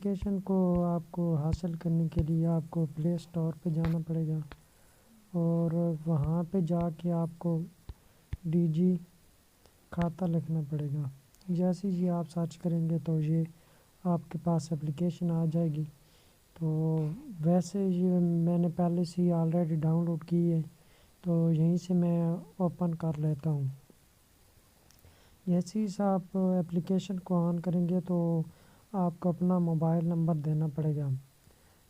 Application کو آپ کو حاصل کرنے کے لیے آپ کو پلے اسٹور پہ جانا پڑے گا اور وہاں پہ جا کے آپ کو ڈی جی کھاتا لکھنا پڑے گا. جیسے ہی آپ سرچ کریں گے تو یہ آپ کے پاس اپلیکیشن آ جائے گی. تو ویسے یہ میں نے پہلے سے ہی آلریڈی ڈاؤن لوڈ کی ہے تو یہیں سے میں اوپن کر لیتا ہوں. جیسے ہی آپ اپلیکیشن کو آن کریں گے تو آپ کو اپنا موبائل نمبر دینا پڑے گا.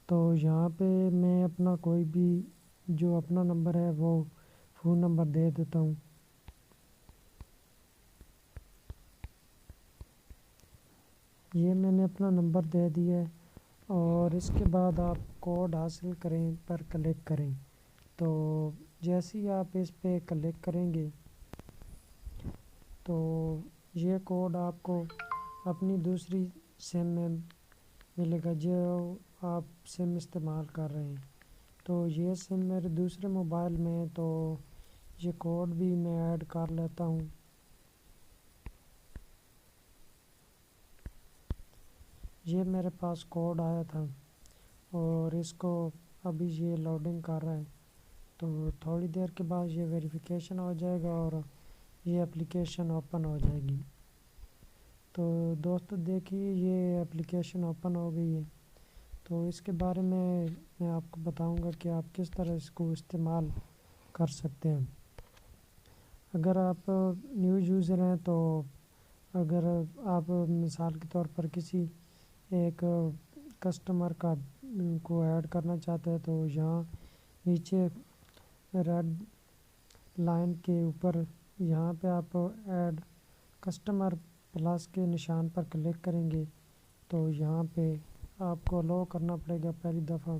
تو یہاں پہ میں اپنا کوئی بھی جو اپنا نمبر ہے وہ فون نمبر دے دیتا ہوں. یہ میں نے اپنا نمبر دے دیا ہے اور اس کے بعد آپ کوڈ حاصل کریں پر کلک کریں. تو جیسے ہی آپ اس پہ کلک کریں گے تو یہ کوڈ آپ کو اپنی دوسری سم میں ملے گا جو آپ سم استعمال کر رہے ہیں. تو یہ سم میرے دوسرے موبائل میں ہے تو یہ کوڈ بھی میں ایڈ کر لیتا ہوں. یہ میرے پاس کوڈ آیا تھا اور اس کو ابھی یہ لوڈنگ کر رہا ہے تو تھوڑی دیر کے بعد یہ ویریفیکیشن ہو جائے گا اور یہ اپلیکیشن اوپن ہو جائے گی. تو دوستو دیکھیے یہ اپلیکیشن اوپن ہو گئی ہے. تو اس کے بارے میں آپ کو بتاؤں گا کہ آپ کس طرح اس کو استعمال کر سکتے ہیں. اگر آپ نیو یوزر ہیں تو اگر آپ مثال کے طور پر کسی ایک کسٹمر کو ایڈ کرنا چاہتے ہیں تو یہاں نیچے ریڈ لائن کے اوپر یہاں پہ آپ ایڈ کسٹمر پلس کے نشان پر کلک کریں گے تو یہاں پہ آپ کو الاؤ کرنا پڑے گا پہلی دفعہ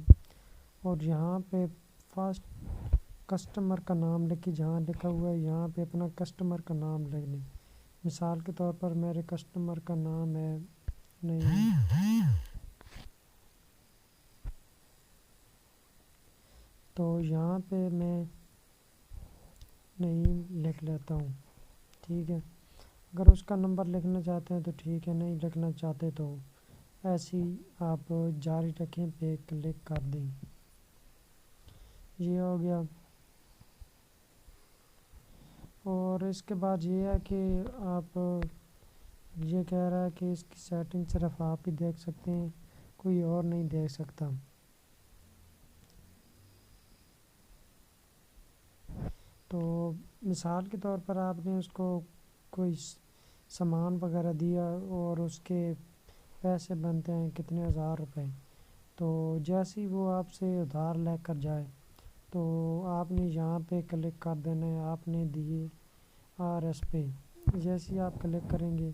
اور یہاں پہ فرسٹ کسٹمر کا نام لکھ کے جہاں لکھا ہوا ہے یہاں پہ اپنا کسٹمر کا نام لکھ دیں. مثال کے طور پر میرے کسٹمر کا نام ہے نعیم تو یہاں پہ میں نعیم لکھ لیتا ہوں. ٹھیک ہے, اگر اس کا نمبر لکھنا چاہتے ہیں تو ٹھیک ہے, نہیں لکھنا چاہتے تو ایسی آپ جاری رکھیں پہ کلک کر دیں. یہ ہو گیا. اور اس کے بعد یہ ہے کہ آپ یہ کہہ رہا ہے کہ اس کی سیٹنگ صرف آپ ہی دیکھ سکتے ہیں, کوئی اور نہیں دیکھ سکتا. تو مثال کے طور پر آپ نے اس کو کوئی سامان وغیرہ دیا اور اس کے پیسے بنتے ہیں کتنے 1000 روپے. تو جیسے ہی وہ آپ سے ادھار لے کر جائے تو آپ نے یہاں پہ کلک کر دینا ہے. آپ نے دیے RS پہ. جیسے ہی آپ کلک کریں گے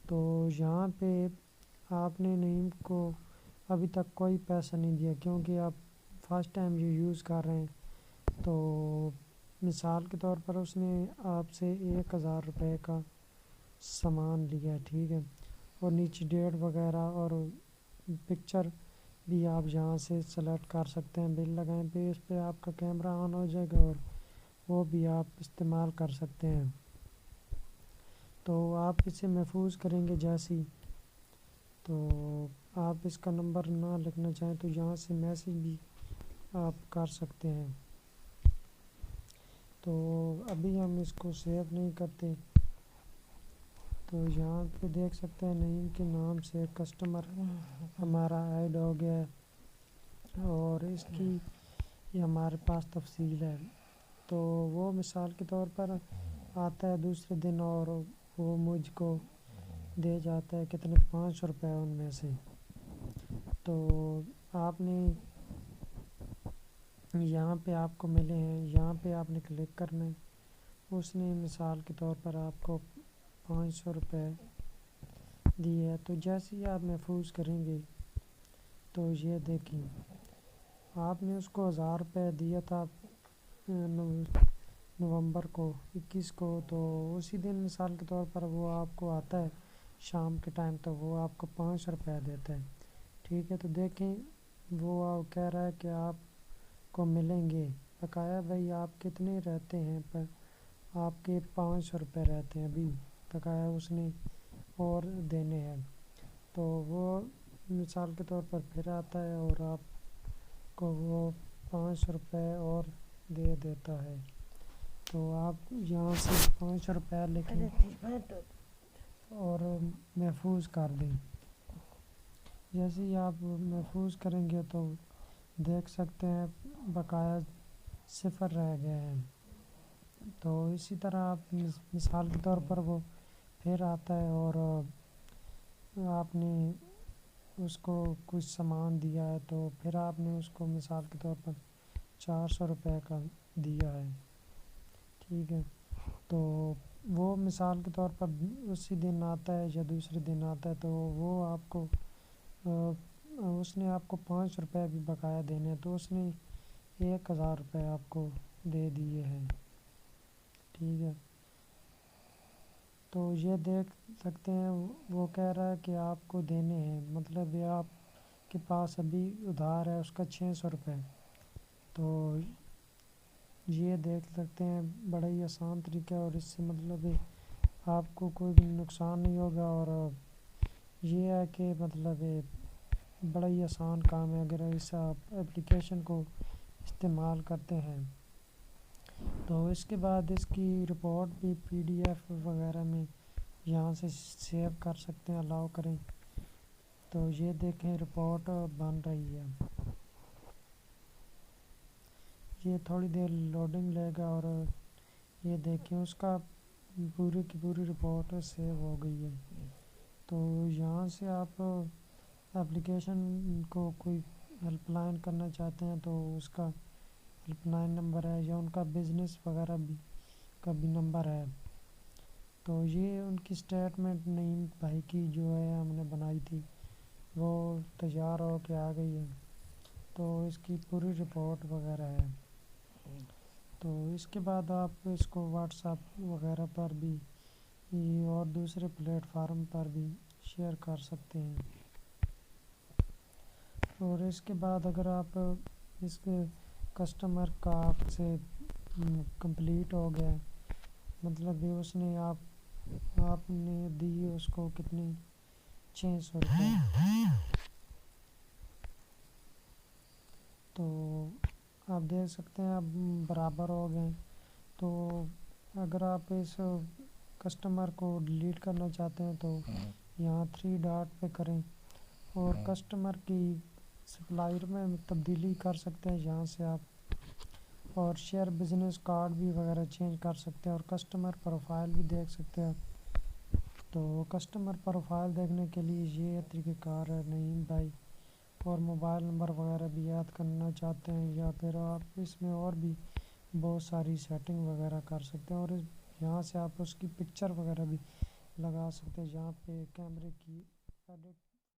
تو یہاں پہ آپ نے نعیم کو ابھی تک کوئی پیسہ نہیں دیا کیونکہ آپ فرسٹ ٹائم یہ یوز کر رہے ہیں. تو مثال کے طور پر اس نے آپ سے 1000 روپے کا سامان لیا, ٹھیک ہے, اور نیچے ڈیٹ وغیرہ اور پکچر بھی آپ یہاں سے سلیکٹ کر سکتے ہیں. بل لگائیں پہ اس پہ آپ کا کیمرہ آن ہو جائے گا اور وہ بھی آپ استعمال کر سکتے ہیں. تو آپ اسے محفوظ کریں گے جیسی تو آپ اس کا نمبر نہ لکھنا چاہیں تو یہاں سے میسیج بھی آپ کر سکتے ہیں. تو ابھی ہم اس کو سیو نہیں کرتے تو یہاں پہ دیکھ سکتے ہیں نعیم کے نام سے کسٹمر ہمارا ایڈ ہو گیا ہے اور اس کی یہ ہمارے پاس تفصیل ہے. تو وہ مثال کے طور پر آتا ہے دوسرے دن اور وہ مجھ کو دے جاتا ہے کتنے 500 روپے ان میں سے. تو آپ نے یہاں پہ آپ کو ملے ہیں, یہاں پہ آپ نے کلک کرنا ہے. اس نے مثال کے طور پر آپ کو 500 روپے دی ہے. تو جیسے ہی آپ محفوظ کریں گے تو یہ دیکھیں آپ نے اس کو 1000 روپے دیا تھا نومبر کو 21 کو, تو اسی دن مثال کے طور پر وہ آپ کو آتا ہے شام کے ٹائم تو وہ آپ کو 500 روپے دیتا ہے. ٹھیک ہے, تو دیکھیں وہ کہہ رہا ہے کہ آپ کو ملیں گے بقایا بھائی آپ کتنے رہتے ہیں پر آپ کے 500 روپے رہتے ہیں ابھی بقایا اس نے اور دینے ہیں. تو وہ مثال کے طور پر پھر آتا ہے اور آپ کو وہ 500 روپے اور دے دیتا ہے، تو آپ یہاں سے 500 روپے لکھیں اور محفوظ کر دیں۔ جیسے ہی آپ محفوظ کریں گے تو دیکھ سکتے ہیں بقایا 0 رہ گئے ہیں۔ تو اسی طرح آپ مثال کے طور پر وہ پھر آتا ہے اور آپ نے اس کو کچھ سامان دیا ہے، تو پھر آپ نے اس کو مثال کے طور پر 400 روپے کا دیا ہے، ٹھیک ہے۔ تو وہ مثال کے طور پر اسی دن آتا ہے یا دوسرے دن آتا ہے، تو وہ آپ کو اس نے آپ کو 5 روپے بھی بقایا دینے ہیں، تو اس نے 1000 روپے آپ کو دے دیے ہیں، ٹھیک ہے۔ تو یہ دیکھ سکتے ہیں وہ کہہ رہا ہے کہ آپ کو دینے ہیں، مطلب یہ آپ کے پاس ابھی ادھار ہے اس کا 600 روپے۔ تو یہ دیکھ سکتے ہیں بڑا ہی آسان طریقہ ہے، اور اس سے مطلب آپ کو کوئی بھی نقصان نہیں ہوگا، اور یہ ہے کہ مطلب بڑا ہی آسان کام ہے اگر اس آپ اپلیکیشن کو استعمال کرتے ہیں۔ تو اس کے بعد اس کی رپورٹ بھی PDF وغیرہ میں یہاں سے سیو کر سکتے ہیں، الاؤ کریں تو یہ دیکھیں رپورٹ بن رہی ہے۔ یہ تھوڑی دیر لوڈنگ لے گا اور یہ دیکھیں اس کا پوری کی پوری رپورٹ سیو ہو گئی ہے۔ تو یہاں سے آپ اپلیکیشن کو کوئی ہیلپ لائن کرنا چاہتے ہیں تو اس کا ہیلپ لائن نمبر ہے، یا ان کا بزنس وغیرہ بھی کا بھی نمبر ہے۔ تو یہ ان کی اسٹیٹمنٹ نعیم بھائی کی جو ہے ہم نے بنائی تھی وہ تیار ہو کے آ گئی ہے، تو اس کی پوری رپورٹ وغیرہ ہے۔ تو اس کے بعد آپ اس کو واٹس ایپ وغیرہ پر بھی اور دوسرے پلیٹ فارم پر بھی شیئر کر سکتے ہیں۔ اور اس کے بعد اگر آپ اس کے کسٹمر کا آپ سے کمپلیٹ ہو گیا، مطلب یہ اس نے آپ نے دی اس کو کتنی 600 روپے، تو آپ دیکھ سکتے ہیں اب برابر ہو گئے۔ تو اگر آپ اس کسٹمر کو ڈیلیٹ کرنا چاہتے ہیں تو یہاں 3 ڈاٹ پہ کریں اور کسٹمر کی سپلائر میں تبدیلی کر سکتے ہیں یہاں سے آپ، اور شیئر بزنس کارڈ بھی وغیرہ چینج کر سکتے ہیں، اور کسٹمر پروفائل بھی دیکھ سکتے ہیں۔ تو کسٹمر پروفائل دیکھنے کے لیے یہ طریقہ کار ہے نعیم بھائی، اور موبائل نمبر وغیرہ بھی ایڈ کرنا چاہتے ہیں یا پھر آپ اس میں اور بھی بہت ساری سیٹنگ وغیرہ کر سکتے ہیں، اور یہاں سے آپ اس کی پکچر وغیرہ بھی لگا سکتے ہیں، جہاں پہ کیمرے کی ایڈٹ